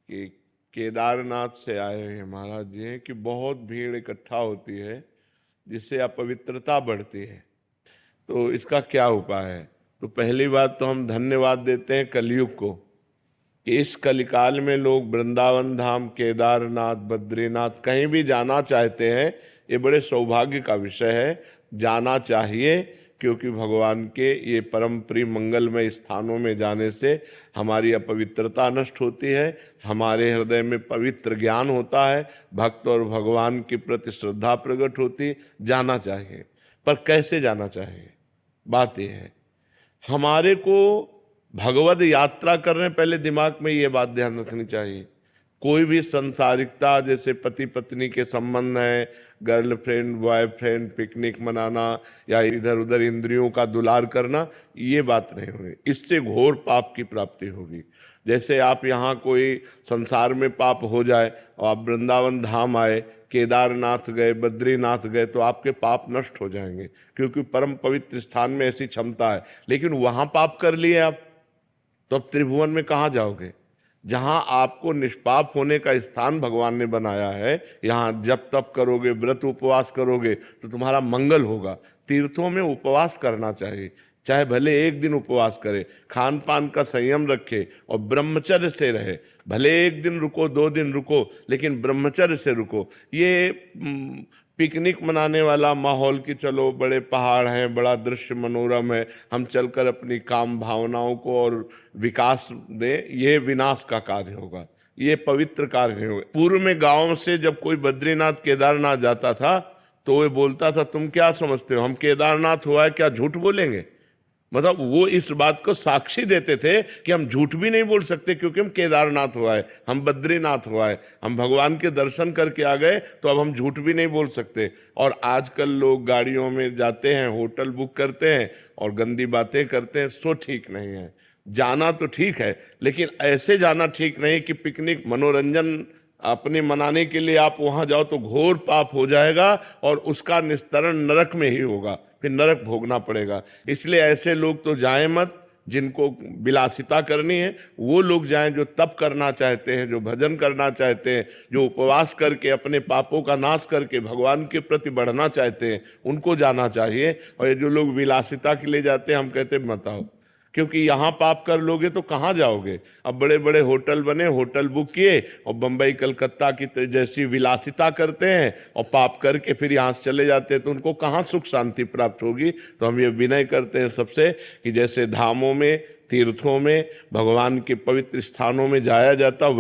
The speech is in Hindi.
कि केदारनाथ से आए हैं महाराज जी हैं कि बहुत भीड़ इकट्ठा होती है जिससे अपवित्रता बढ़ती है, तो इसका क्या उपाय है। तो पहली बात तो हम धन्यवाद देते हैं कलयुग को कि इस कलिकाल में लोग वृंदावन धाम, केदारनाथ, बद्रीनाथ कहीं भी जाना चाहते हैं। ये बड़े सौभाग्य का विषय है, जाना चाहिए, क्योंकि भगवान के ये परम प्रिय मंगलमय स्थानों में जाने से हमारी अपवित्रता नष्ट होती है, हमारे हृदय में पवित्र ज्ञान होता है, भक्त और भगवान के प्रति श्रद्धा प्रकट होती। जाना चाहिए, पर कैसे जाना चाहिए, बात यह है। हमारे को भगवद यात्रा करने पहले दिमाग में ये बात ध्यान रखनी चाहिए, कोई भी संसारिकता जैसे पति पत्नी के संबंध है, गर्लफ्रेंड बॉयफ्रेंड, पिकनिक मनाना या इधर उधर इंद्रियों का दुलार करना, ये बात नहीं होगी, इससे घोर पाप की प्राप्ति होगी। जैसे आप यहाँ कोई संसार में पाप हो जाए और आप वृंदावन धाम आए, केदारनाथ गए, बद्रीनाथ गए, तो आपके पाप नष्ट हो जाएंगे, क्योंकि परम पवित्र स्थान में ऐसी क्षमता है। लेकिन वहाँ पाप कर लिए आप, तो अब त्रिभुवन में कहाँ जाओगे। जहां आपको निष्पाप होने का स्थान भगवान ने बनाया है, यहाँ जब तप करोगे, व्रत उपवास करोगे तो तुम्हारा मंगल होगा। तीर्थों में उपवास करना चाहिए, चाहे भले एक दिन उपवास करे, खान पान का संयम रखे और ब्रह्मचर्य से रहे। भले एक दिन रुको, 2 दिन रुको, लेकिन ब्रह्मचर्य से रुको। ये पिकनिक मनाने वाला माहौल कि चलो बड़े पहाड़ हैं, बड़ा दृश्य मनोरम है, हम चलकर अपनी काम भावनाओं को और विकास दें, ये विनाश का कार्य होगा, ये पवित्र कार्य नहीं होगा। पूर्व में गांव से जब कोई बद्रीनाथ केदारनाथ जाता था तो वो बोलता था, तुम क्या समझते हो हम केदारनाथ हुआ है क्या, झूठ बोलेंगे। मतलब वो इस बात को साक्षी देते थे कि हम झूठ भी नहीं बोल सकते, क्योंकि हम केदारनाथ हुआ है, हम बद्रीनाथ हुआ है, हम भगवान के दर्शन करके आ गए, तो अब हम झूठ भी नहीं बोल सकते। और आजकल लोग गाड़ियों में जाते हैं, होटल बुक करते हैं और गंदी बातें करते हैं, सो ठीक नहीं है। जाना तो ठीक है, लेकिन ऐसे जाना ठीक नहीं कि पिकनिक मनोरंजन अपने मनाने के लिए आप वहां जाओ तो घोर पाप हो जाएगा और उसका निस्तरण नरक में ही होगा, फिर नरक भोगना पड़ेगा। इसलिए ऐसे लोग तो जाएं मत, जिनको विलासिता करनी है वो लोग जाएं, जो तप करना चाहते हैं, जो भजन करना चाहते हैं, जो उपवास करके अपने पापों का नाश करके भगवान के प्रति बढ़ना चाहते हैं, उनको जाना चाहिए। और ये जो लोग विलासिता के लिए जाते हैं, हम कहते हैं मत आओ, क्योंकि यहाँ पाप कर लोगे तो कहाँ जाओगे। अब बड़े बड़े होटल बने, होटल बुक किए और बम्बई कलकत्ता की जैसी विलासिता करते हैं और पाप करके फिर यहाँ से चले जाते हैं, तो उनको कहाँ सुख शांति प्राप्त होगी। तो हम ये विनय करते हैं सबसे कि जैसे धामों में, तीर्थों में, भगवान के पवित्र स्थानों में जाया जाता